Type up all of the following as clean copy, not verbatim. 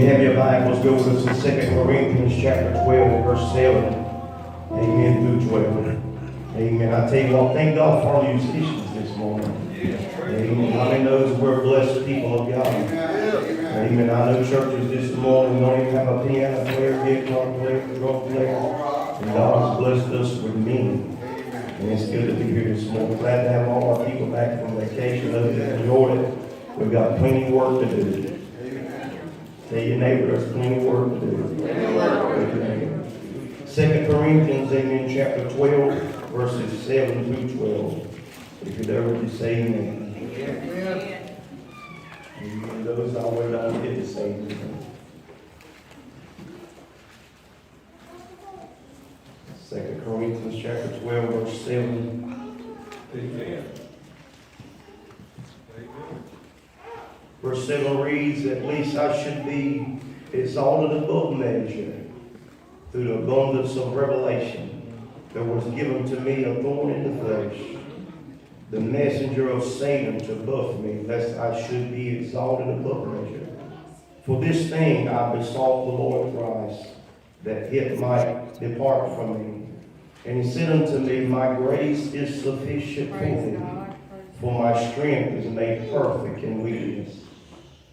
have your Bibles, go with us in 2 Corinthians chapter 12, verse 7. Amen through 12. Amen. I tell you what, thank God for our musicians this morning. Amen. How many knows we're blessed people of God? Amen. I know churches this morning don't even have a piano player, guitar player, drum player. And God has blessed us with men. And it's good to be here this morning. Glad to have all our people back from vacation. Those that enjoyed it. We've got plenty of work to do. Tell your neighbor there's plenty of work to do. 2 Corinthians, amen, chapter 12, verses 7 through 12. If you'd ever just say amen. Amen. Amen. Those always don't get to say amen. 2 Corinthians chapter 12, verse 7. Amen. Verse 7 reads, at least I should be exalted above measure through the abundance of revelation. There was given to me a thorn in the flesh, the messenger of Satan to buffet me, lest I should be exalted above measure. For this thing I besought the Lord Christ, that it might depart from me. And he said unto me, my grace is sufficient for thee, for my strength is made perfect in weakness.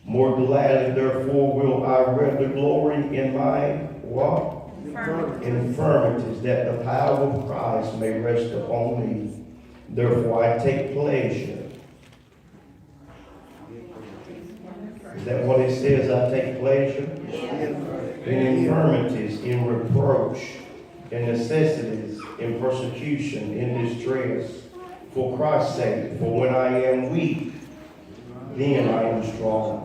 More gladly, therefore, will I rather glory in my what? Infirmities, that the power of Christ may rest upon me. Therefore, I take pleasure. Is that what it says? I take pleasure? In infirmities, in reproach, in necessities, in persecution, in distress, for Christ's sake. For when I am weak, then I am strong.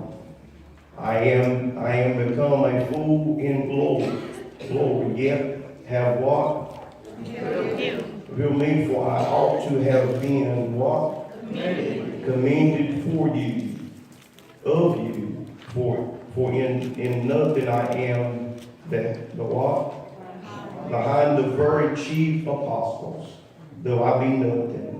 I am become a fool in glory, yet have what? Will me, for I ought to have been what? Commended for you, of you, for in nothing I am the what? Behind the very chief apostles, though I be nothing.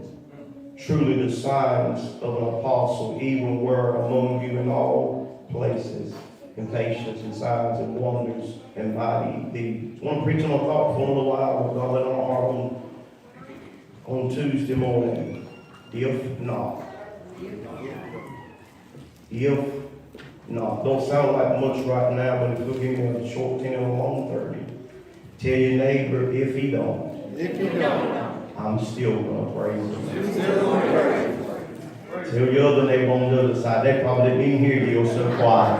Truly the signs of an apostle even were among you in all places, in patience and signs and wonders and mighty deeds. I want to preach on a thought for a little while. We'll go on our heart on Tuesday morning. If not. If not. Don't sound like much right now, but if you'll give me a short 10 and a long 30. Tell your neighbor, if he don't. If he don't. I'm still going to praise him. Tell your other neighbor on the other side, they probably didn't even hear you, you're so quiet.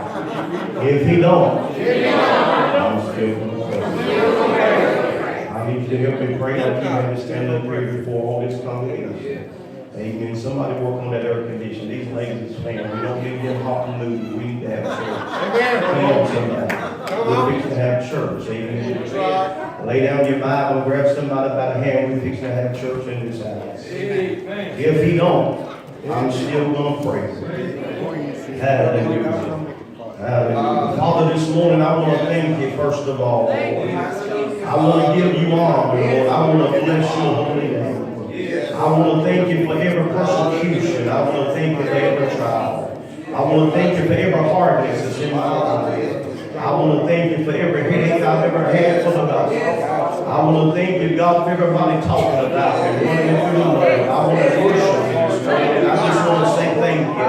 If he don't, I'm still going to praise him. I need you to help me pray like you had to stand up here before all this congregation. Amen. Somebody work on that air condition. These ladies is fan. We don't need them hot and moody. We need to have church. Come on, somebody. We're fixing to have church. Amen. Lay down your Bible and grab somebody by the hand. We're fixing to have church in this house. If he don't, I'm still going to praise him. Hallelujah. Hallelujah. Father, this morning I want to thank you first of all, Lord. I want to give you honor, Lord. I want to bless your holy name. I want to thank you for every persecution. I want to thank you for every trial. I want to thank you for every hardness that's in my life. I want to thank you for every headache I've ever had for the gospel. I want to thank you, God, for everybody talking about me, running through the way. I want to worship you this morning. I just want to say thank you. I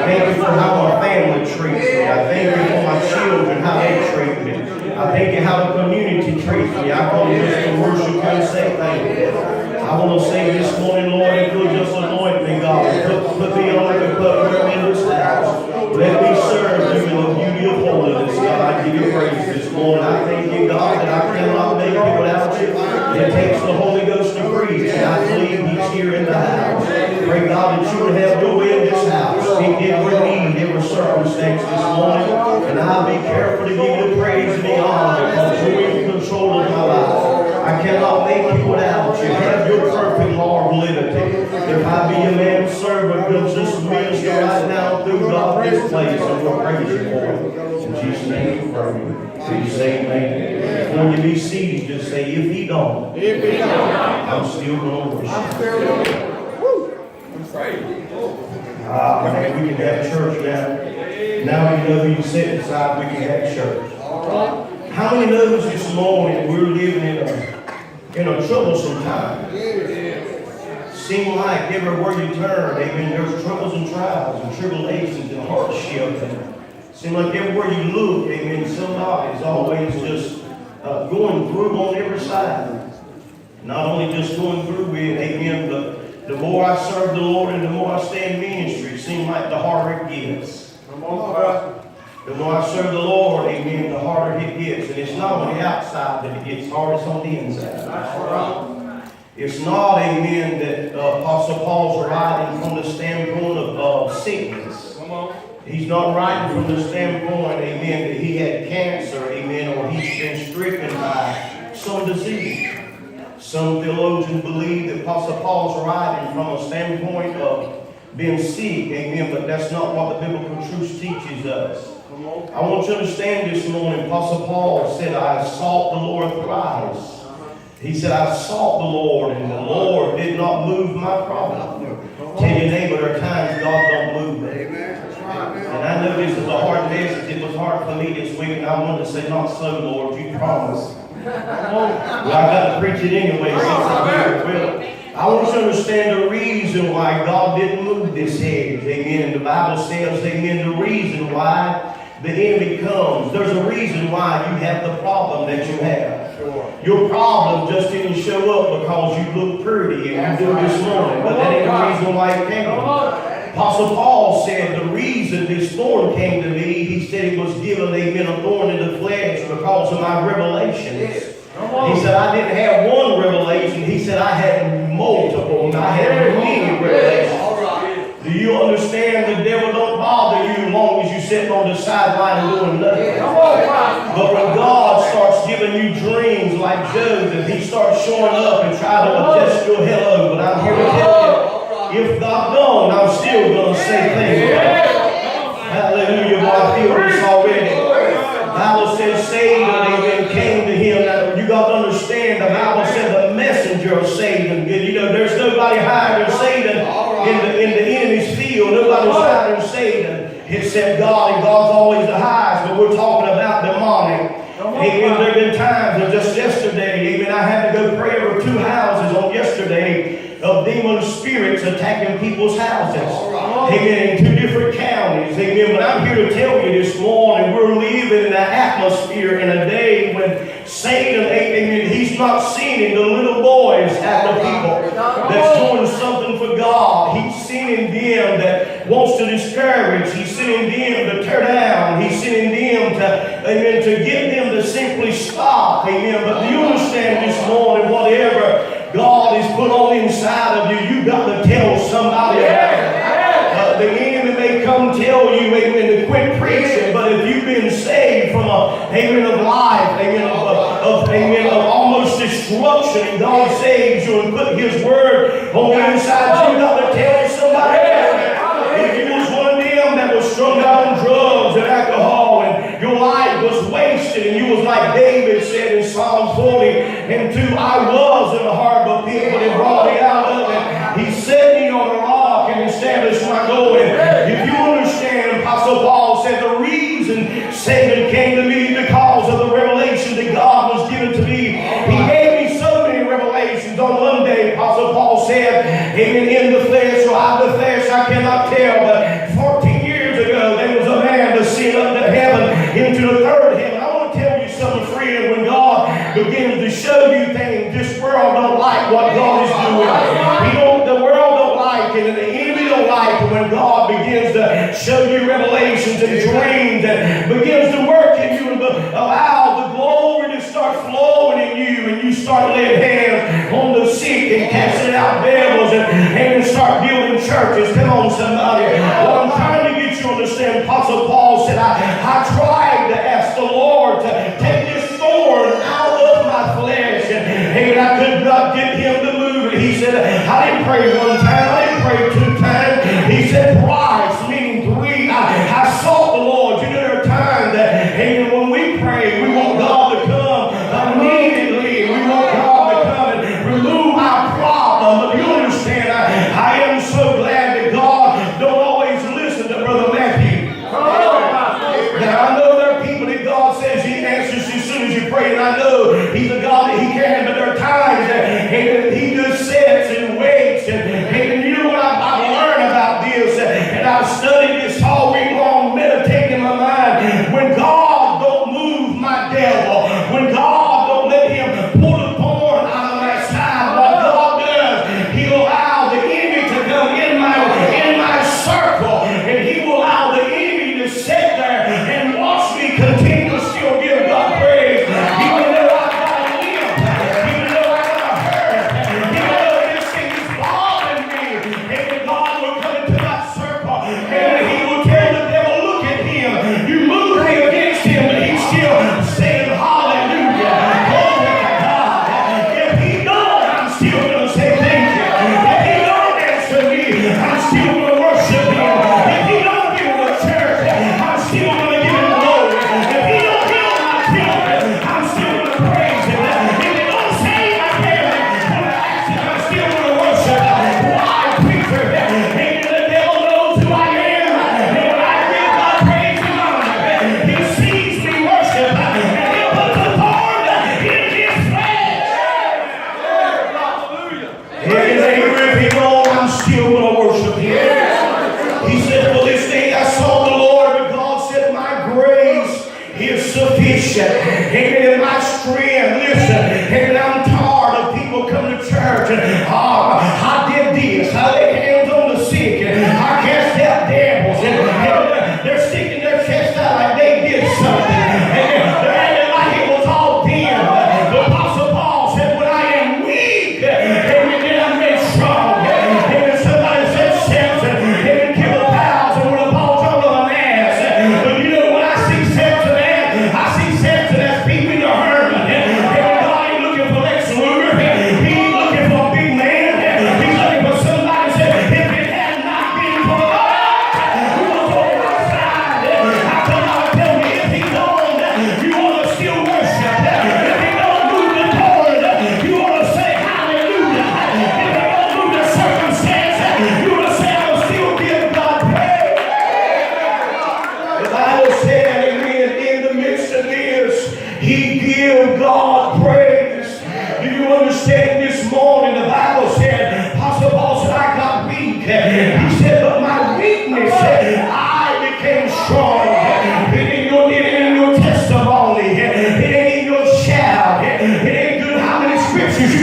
thank you for how my family treats me. I thank you for my children, how they treat me. I thank you how the community treats me. I come just to worship you and say thank you. I want to say this morning, Lord, if you'll just anoint me, God, put me on the cup in this house. Let me serve you in the beauty of holiness, God. I give you praise this morning. I thank you, God, that I cannot make it without you. It takes the Holy Ghost to preach, and I believe he's here in the house. Pray, God, that you would have your way in this house. Speak every need, every circumstance this morning, and I'll be careful to give you the praise and the honor because you're in control of my life. I cannot make it without you. Have your perfect law of liberty. If I be a man's servant, will just minister right now through God this place, and we'll praise you for it. In Jesus' name we pray. So you say amen. Before you be seated, just say, if he don't, I'm still going to worship. Man, we can have church now. Now you know who you sit beside, we can have church. How many knows this morning we're living in a troublesome time? Seem like everywhere you turn, amen, there's troubles and trials and tribulations and hardship. And seem like everywhere you look, amen, somebody's always just going through on every side. Not only just going through it, amen, but the more I serve the Lord and the more I stay in ministry, it seems like the harder it gets. Come on, the more I serve the Lord, amen, the harder it gets. And it's not on the outside that it gets hard, it's on the inside. It's not, amen, that Apostle Paul's writing from the standpoint of sickness. Come on. He's not writing from the standpoint, amen, that he had cancer, amen, or he's been stricken by some disease. Some theologians believe that Apostle Paul's writing from a standpoint of being sick, amen, but that's not what the biblical truth teaches us. I want you to understand this morning, Apostle Paul said, I sought the Lord thrice. He said, I sought the Lord, and the Lord did not move my problem. Tell your neighbor, there are times God don't move me. And I know this is a hard message. It was hard for me this week, and I wanted to say, not so, Lord, you promised. Well, I got to preach it anyway. I want you to understand the reason why God didn't move this hedge. Amen. And the Bible says, amen, the reason why the enemy comes. There's a reason why you have the problem that you have. Your problem just didn't show up because you look pretty and you do this morning. But that ain't the reason why it came. Apostle Paul said the reason this thorn came to me, he said it was given, amen, a thorn in the flesh because of my revelations. He said I didn't have one revelation. He said I had multiple. And I had many revelations. Do you understand the devil don't bother you as long as you're sitting on the sideline doing nothing? But when God starts giving you dreams like Joseph, he starts showing up and trying to adjust your hello. But I'm here to tell you, if God don't, I'm still going to say things. Hallelujah, boy, I feel this already. The Bible says Satan, amen, came to him. Now, you got to understand, the Bible said the messenger of Satan. You know, there's nobody higher than Satan in the enemy's field. Nobody's higher than Satan except God, and God's always the highest. But we're talking about demonic. Amen. There have been times, and just yesterday, amen, I had to go pray over 2 houses on yesterday of demon spirits attacking people's houses. Amen. In 2 different counties. Amen. But I'm here to tell you this morning, we're living in an atmosphere in a day when Satan, amen, he's not sending the little boys after people that's doing something for God. He's sending them that wants to discourage. He's sending them to tear down. He's sending them to, amen, to get them to simply stop. Amen. But do you understand this morning, whatever God has put on the inside of you, you've got to tell somebody about it. The enemy may come tell you, amen, to quit preaching, but if you've been saved from a, amen, of life, amen, of almost destruction, and God saves you and put his word on the inside, you've got to tell somebody about it. If you was one of them that was strung out on drugs and alcohol, and your life was wasted, and you was like David said in Psalm 40:2, I was in a horrible pit, but he brought me out of it. He set me on a rock and established my going. If you understand, Apostle Paul said the reason Satan came to me because of the revelation that God was given to me. He gave me so many revelations. On one day, Apostle Paul said, amen, in the flesh, or out of the flesh, I cannot tell, but 14 years ago, there was a man that sent up to heaven, into the third heaven. I want to tell you something, friend, when God begins to show you things, this world don't like what God is doing. The world don't like it, and the enemy don't like it when God begins to show you revelations and dreams and begins to work in you and allow the glory to start flowing in you, and you start laying hands on the sick and casting out devils and start building churches. Come on, somebody. What I'm trying to get you to understand, Apostle Paul said, I tried to ask the Lord to take this thorn out of my flesh, and I could not get him to move it. He said, I didn't pray one time, I didn't pray 2 times. He said twice, meaning 3. I sought the Lord. You know, there are times that, and when we pray, we want God to come immediately. We want God to come and remove our problem. But you understand, I am so glad that God don't always listen to Brother Matthew.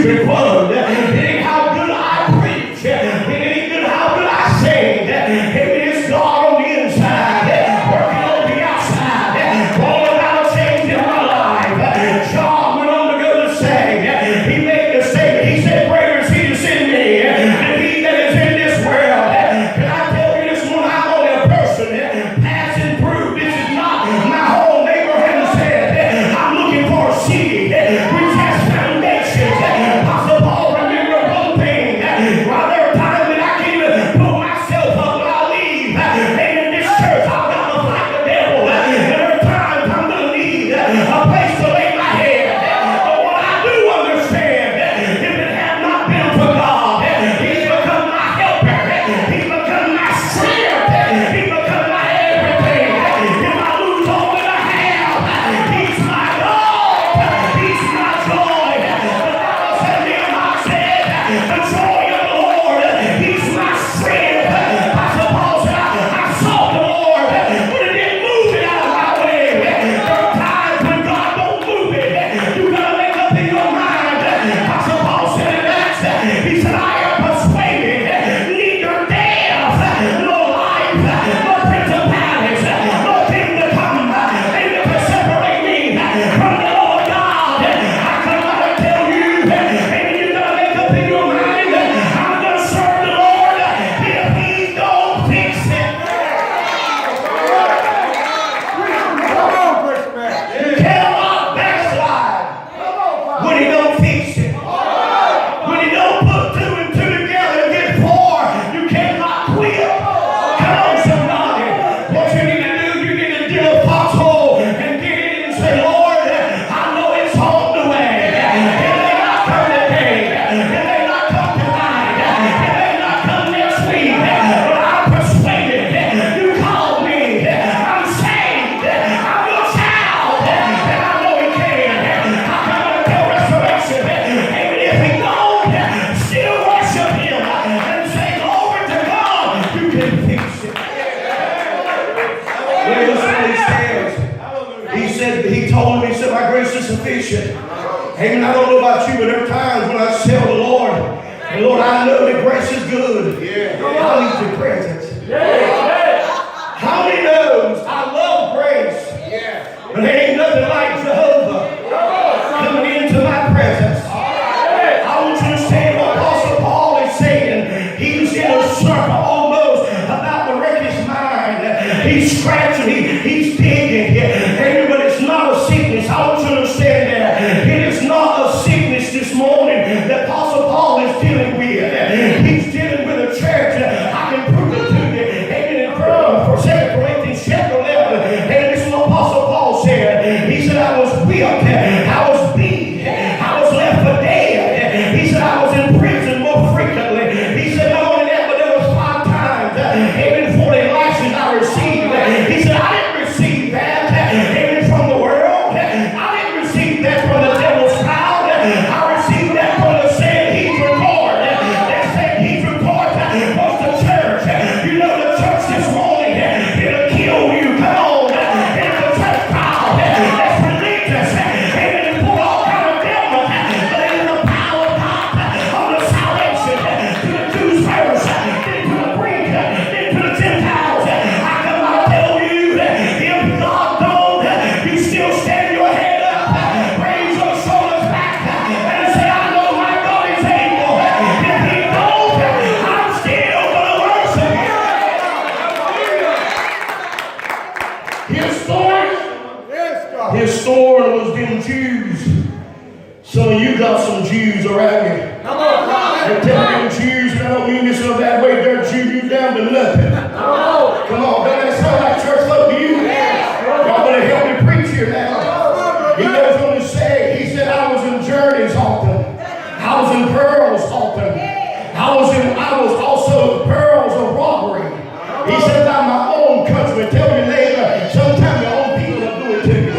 stupid word. It ain't how good I preach. It ain't good how good I sing. It is God on the inside, working on the outside, all about a change in my life. John went on to go to say, he made the statement. He said, "Greater is he that's in me than he that is in this world." Can I tell you this morning, I'm only a person passing through. This is not my whole neighborhood said. I'm looking for a city which has foundations. Apostle Paul, remember one thing. While there are times that I can't even pull myself up when I leave. In this church, I've got to fight the devil. And there are times I'm going to need a place to lay my head. But what I do understand, if it had not been for God, he's become my helper. He's become my strength. He's become my everything. If I lose all that I have, he's my God. He's my joy. The Bible said, Nehemiah said, the joy of the Lord, he's my strength. Apostle Paul said, I sought the Lord, but it didn't move it out of my way. There are times when God don't move it. You got to make up in your mind. Apostle Paul said in Acts, he said, I am persuaded, neither death, nor life, nor principalities, nor things to come, able to separate me from the Lord God. I come out to tell you, maybe you got to make up in your mind, I'm going to serve the Lord if he don't fix it. You cannot backslide when he don't fix it. When he don't put two and two together and get four, you cannot quit. Come on, somebody. What you need to do, you need to dig a foxhole and get in and say, Lord, I know it's on the way. It may not come today. It may not come tonight. It may not come next week. But I'm persuaded. You called me. I'm saved. I'm your child. And I know he can. I come to tell restoration. Even if he don't, still worship him and say, glory to God. You can fix it. Well, listen what he says. He said, he told him, he said, my grace is sufficient. Amen. I don't know about you, but there are times when I tell the Lord, and Lord, I know that grace is good. I need your presence. How many knows I love grace? But there ain't nothing like Jehovah coming into my presence. I want you to say what Apostle Paul is saying. He's in a circle almost about to wreck his mind. He's scratching, he's digging. Amen. But it's not a sickness. I want you to understand that. It is not a sickness this morning that Apostle Paul is dealing with. He's dealing with a church. I can prove it to you. Amen. For 2 Corinthians chapter 11. And this is what Apostle Paul said. He said, I was weak. I was beat. I was left for dead. He said, I was in prison more frequently. He said, not only that, but there was 5 times. Amen. 40 lashes I received. He said, I didn't receive that. Amen. From the world. I didn't receive that from the devil's crowd. I received that from the Sanhedrin court. That Sanhedrin court was the church. You know the church this morning, it'll kill you. Come on. It's a church crowd that's religious. Amen. It's full of all kind of devils. But it is the power of God on the salvation to the Jews first, then to the Greek, then to the Gentiles. I come out to tell you, if God don't, you still stand your head up, raise your shoulders back, and say, I know my God is able. If he don't, I'm still going to worship him. His thorn was them Jews. Some of you got some Jews around you. They're telling them Jews, and I don't mean this in a bad way, they're Jew you down to nothing. Come on, doesn't that sound like church love to you? Y'all better help me preach here now. He goes on to say, he said, I was in journeys often. I was in pearls often. I was also pearls of robbery. He said, by my own country. Tell your neighbor, sometimes your own people will do it to you.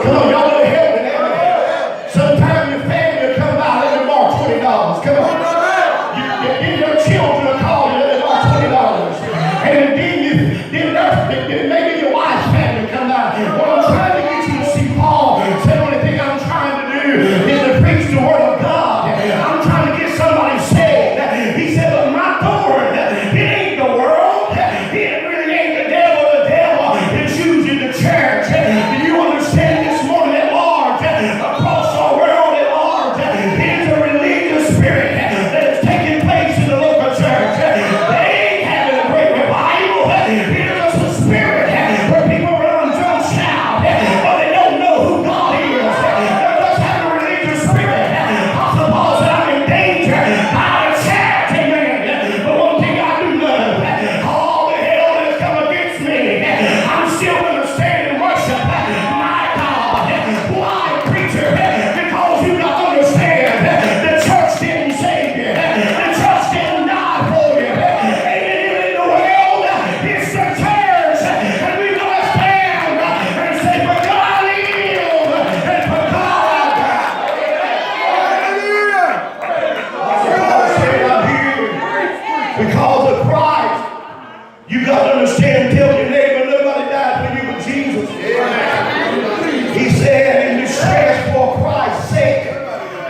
Come on, y'all better help me now. Sometimes your family will come by, let me borrow $20. Come on. Your children will call you, let me borrow $20. And then maybe your wife's family come by. What I'm trying to get you to see, Paul said, the only thing I'm trying to do is to preach the word of God. Because of Christ. You got to understand, tell your neighbor, nobody died for you but Jesus. He said, in distress for Christ's sake.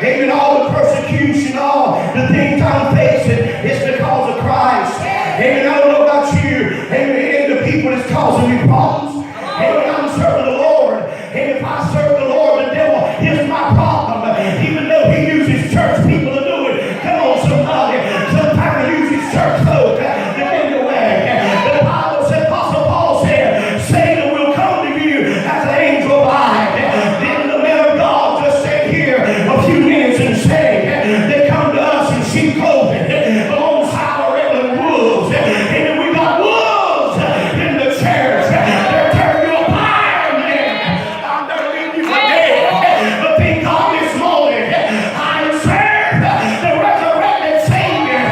Amen. All the persecution, all the things I'm facing, it's because of Christ. Amen. I don't know about you. Amen. And the people that's causing me problems. Amen. I'm serving the Lord. And if I serve the Lord, the devil is my problem. Even though he uses church people to do it. Come on, somebody. Sometimes he uses church folk to get in the way. The Bible said, Apostle Paul said, Satan will come to you as an angel of light. Then the man of God just sat here a few minutes and say, they come to us in sheep clothing, alongside of regular wolves. And we got wolves in the church. They're tearing you apart, man. I'm going to leave you for dead. But thank God this morning, I serve the resurrected Savior.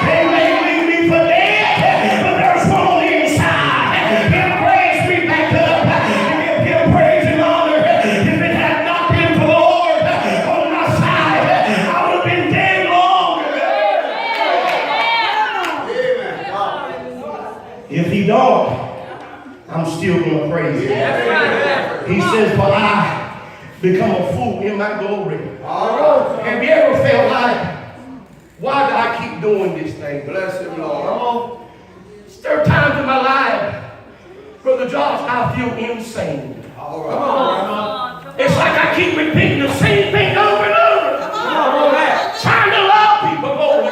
They may leave me for dead, but there's one on the inside. He'll raise me back up. He'll give praise and honor. If it had not been for the Lord on my side, I would have been dead long ago. If he don't, I'm still going to praise him. He says, for I become a fool in my glory. Have you ever felt like, why do I keep doing this thing? Bless him, Lord. There are times in my life, Brother Josh, I feel insane. It's like I keep repeating the same thing over and over. Trying to love people more.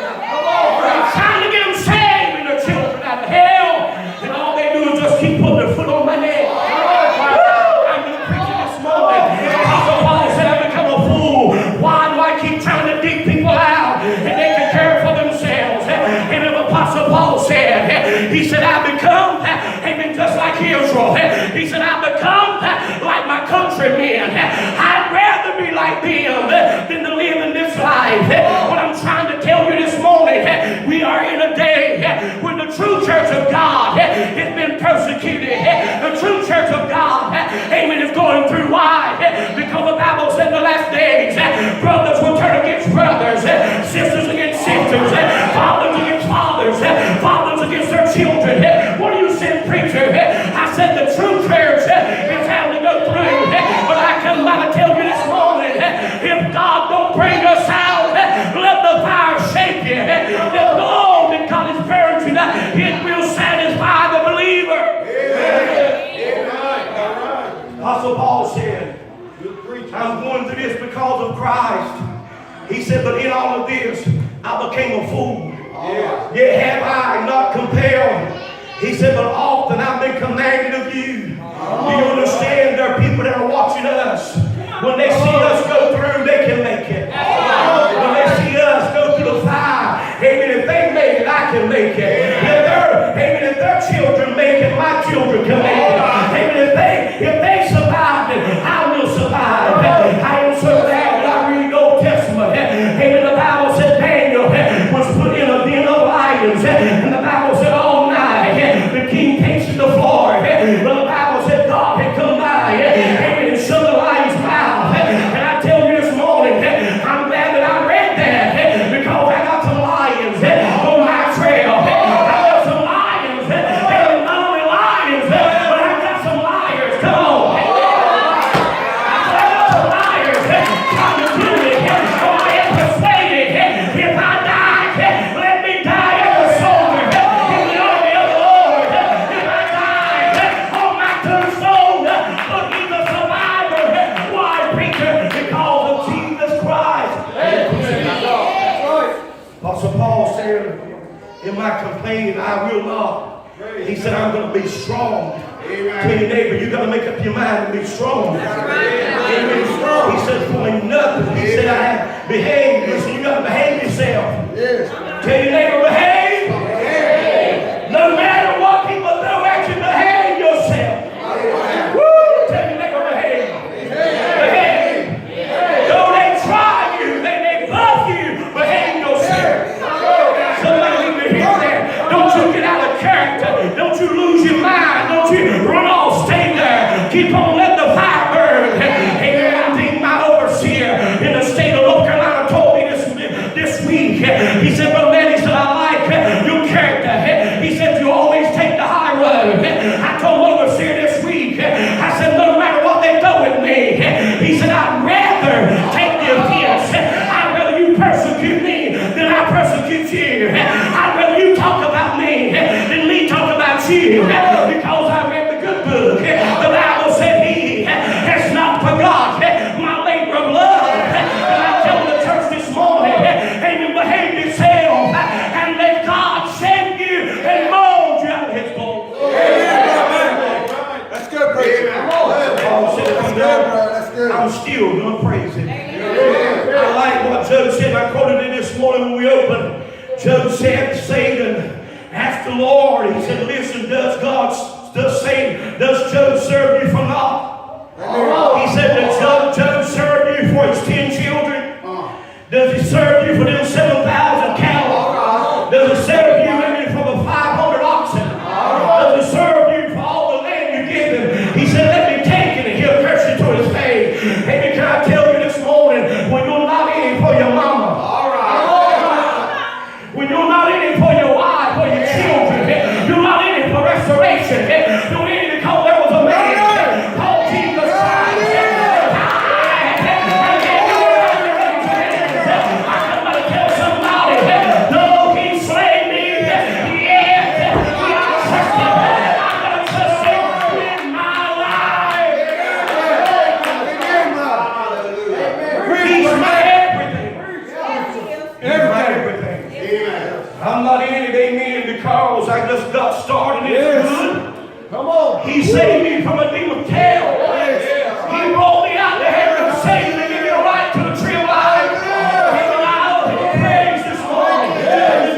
Trying to get them saved and their children out of hell. And all they do is just keep putting their foot on my neck. I'm going to preach it this morning. Apostle Paul said I become a fool. Why do I keep trying to dig people out? And they can care for themselves. And the Apostle Paul said, he said, I become, amen, just like Israel. He said, I become like my countrymen. I'd rather be like them than to live in this life. What I'm trying to tell you this morning, we are in a day when the true church of God has been persecuted. The true church of God, amen, is going through. Why? Because the Bible said in the last days, brothers will turn against brothers, sisters against sisters, fathers against fathers, fathers against their children. What do you say, preacher? I said the true church is having to go through. But I come by to tell you this morning, if God don't bring us out, let the fire shake you. The Lord that God is buried tonight, it will satisfy the believer. Apostle Paul said, I'm going through this because of Christ. He said, but in all of this, I became a fool. Yet have I not compelled. He said, but often I've been commanded of you. Do you understand? There are people that are watching us. When they see us go through, they can make it. When they see us go through the fire, amen, if they make it, I can make it. If their children make it, my children can make it. Amen, if they survive it, I will survive. I am so glad that I read the Old Testament. Amen, the Bible said Daniel was put in a den of lions. And the Bible said all night, the king paced the floor. But the Bible said God had come by. Amen, and shut the lion's mouth. And I tell you this morning, I'm glad that I read that because I got some lions on my trail. I got some lions. They're not only lions, but I got some liars. Come on. I got some liars trying to do it. Oh, I am persuaded if I die, let me die as a soldier in the army of the Lord. If I die on my tombstone, but he's a survivor. Why, preacher? Because of Jesus Christ. Apostle Paul said, in my complaining, I will not. He said, I'm going to be strong. Tell your neighbor, you got to make up your mind to be strong. Amen. He said, for nothing. He said, I have behaved. Listen, you got to behave yourself. Tell your neighbor, behave. No matter what people do, actually behave yourself. Woo! Tell your neighbor, behave. Though they try you, they love you, behave yourself. Somebody need to hear that. Don't you get out of character. Don't you lose your mind. Don't you run off. Stay there. Keep on letting the fire burn. Amen. I think my overseer in the state of North Carolina told me judge you, fear. I'd rather you talk about me than me talk about you. Because I read the good book. The Bible said he has not forgot my labor of love. And I tell the church this morning, amen, behave yourself and let God shape you and mold you out of his mold. That's good, preacher. Paul said, I'm still going to praise him. I like what Job said. I quoted it this morning when we opened. Job said, Satan asked the Lord, he said, listen, does Job serve you for naught? He said, does Job serve you for his 10 children? Does he serve you for them 7,000 cattle? Does he serve you maybe for the 500 oxen? Does he serve you for all the land you give him? He said, let me take it, and he'll curse you to his face. Hey, can I tell you this morning, when you're not in it for your mama, when you're not in it for your wife or your children, you're not in it for restoration. You're in it because there was a man called Jesus Christ. I'm going to tell somebody, though he slayed me, yet will I trust him. I'm going to trust him with my life. He's my everything. Everything. I'm not in it, amen, because I just got started. It's good. Come on. He saved me from a deep of hell. He brought me out to heaven and saved me to give me a right to the tree of life. And I owe him praise this morning.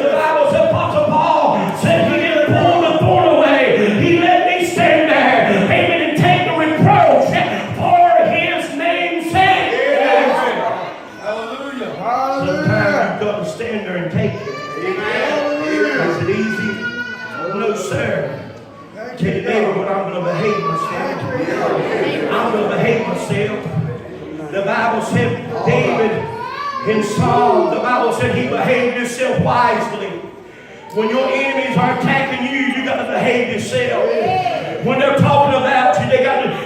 The Bible said, Apostle Paul said he didn't pull the thorn away. He let me stand there, amen, and take the reproach for his name's sake. Hallelujah. Sometimes you've got to stand there and take it. Is it easy? No, sir. Tell your neighbor what I'm going to behave myself. I'm going to behave myself. The Bible said David in Psalm, the Bible said he behaved himself wisely. When your enemies are attacking you, you got to behave yourself. When they're talking about you,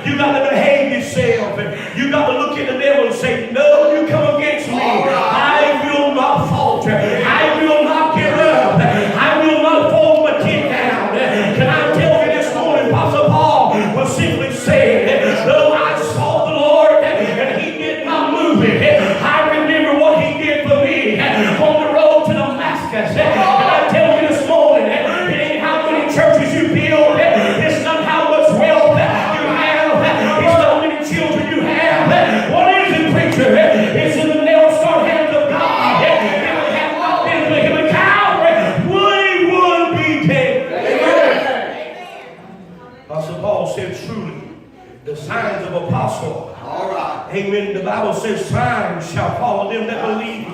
you got to behave yourself. And you got to look at the devil and say, no, you come against me. I will not falter. I will not give up. I will not fold my tit down. Can I tell you this morning, Apostle Paul was simply saying, though I saw the Lord and he did not move it, I remember what he did for me on the road to Damascus. And I tell you this morning, it ain't how many churches you build, it's not how much wealth you have, it's not how many children you have. What is it, preacher? It's in the nail-scarred hands of God. If it had not been for him at Calvary, we would be dead. Apostle Paul said, truly, the signs of apostle. Amen. The Bible says signs shall follow them that believe.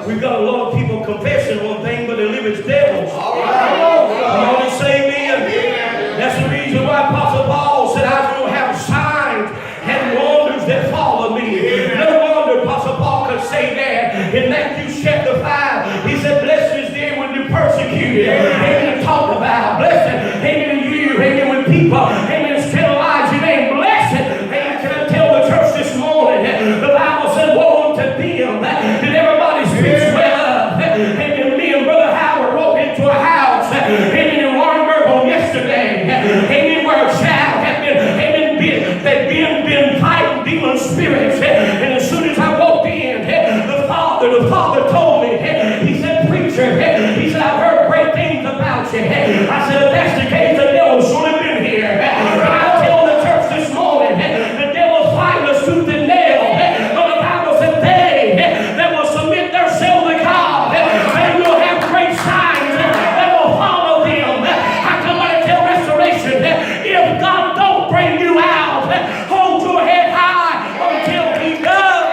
We've got a lot of people confessing one thing, but they live as devils. Come on and say amen. That's the reason why Apostle Paul said, I will have signs and wonders that follow me. No wonder Apostle Paul could say that in Matthew chapter 5. He said, blessed is them when you're persecuted. Amen. To talk about. Blessed. Amen. You. Amen. When people. Amen. Scandalize your name. Blessed. Amen. Can I tell the church this morning? The Bible said, woe unto them that everybody speaks well of. Amen. Me and Brother Howard walked into a house. Amen. In Warrenburg on yesterday. Amen. Where a child had been. Amen. Been fighting demon spirits. And as soon as I walked in, the father told me. He said, preacher. He said, I've heard great things about you. I said, if that's the case, the devil's surely been here. And I tell the church this morning, the devil's fighting us tooth and nail. But the Bible said they that will submit themselves to God, they will have great signs that will follow them. I come out and tell restoration, if God don't bring you out, hold your head high until he does.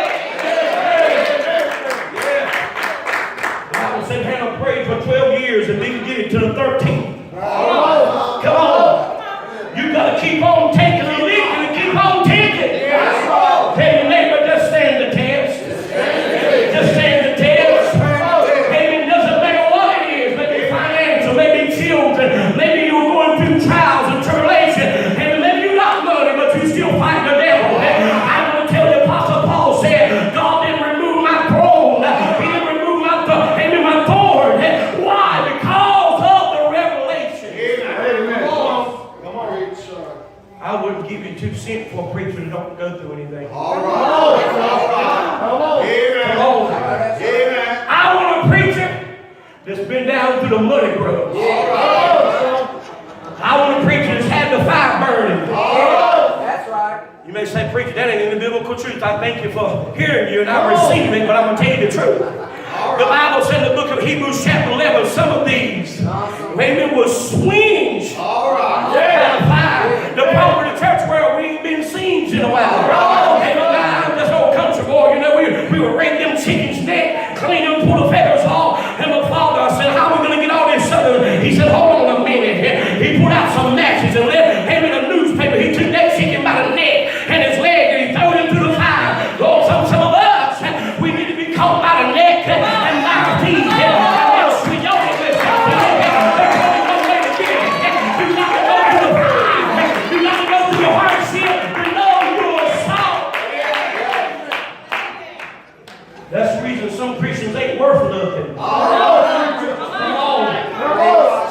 The Bible said Hannah prayed for 12 years and didn't get it to the 13th. Come on. You got to keep on taking the lead and keep on taking. Tell your neighbor, just stand the test. Just stand the test. Maybe it doesn't matter what it is. Maybe financial, maybe children. Maybe you're going through trials and tribulation. And maybe you got money, but you still fight the devil. I'm going to tell you, Apostle Paul said, God didn't remove my throne. He didn't remove my thorn. through the muddy grubs. I want to preach that's had the fire burning. That's right. You may say, preacher, that ain't in the biblical truth. I thank you for hearing you, and I receive it, but I'm going to tell you the truth. The Bible said in the book of Hebrews chapter 11, some of these, amen, will swinge. All right. Yeah. Fire. The problem in the church world, we ain't been singed in a while. Amen. I'm this old country boy, you know, we would wring them chickens' neck, clean them, pull the feathers off. And my father, I said, how are we going to get all this stuff? He said, hold on a minute. He pulled out some matches and left him in a newspaper. He took that chicken by the neck and his leg and he threw it into the fire. Lord, some of us, we need to be caught by the neck and by the feet. And else we don't get this. There's only one way to get it. You got to go to the fire. You got to go through the hardship to know you're a salt. That's the reason some Christians ain't worth nothing.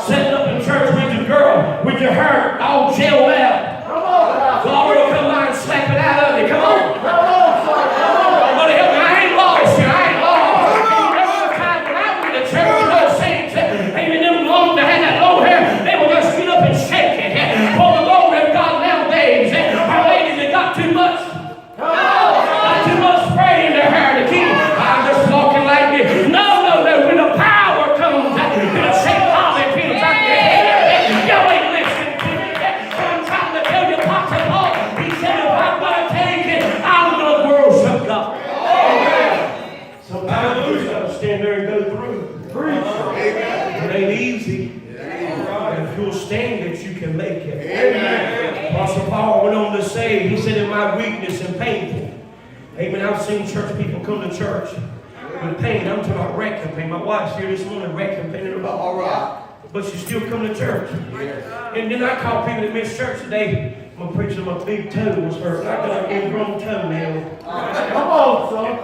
Sitting up in church with your girl, with your hair all gelled out. Glory will come by and slap it out of you. Come on. Somebody help me. I ain't lost here. I ain't lost. There was a time when I went to church with those saints, amen, them long to have that long hair, they would just get up and shake it. For the Lord of God nowadays, our ladies that got too much. Got too much spray in their hair to keep. I'm just walking like this. No. When the power comes, it'll shake all the pins out your head. You ain't listening to me. I'm trying to tell you, Apostle Paul, he said, if I'm going to take it, I'm going to worship God. Sometimes you got to stand there and go through. It ain't easy. And if you'll stand it, you can make it. Apostle Paul went on to say, he said, in my weakness and painful. Amen. I've seen church people come to church with pain. I'm talking about rectum pain. My wife's here this morning, rectum pain in her body. All right. But she still come to church. And then I call people that miss church today. I'm preaching my big toe was hurt. I got an ingrown toenail. Come on, son.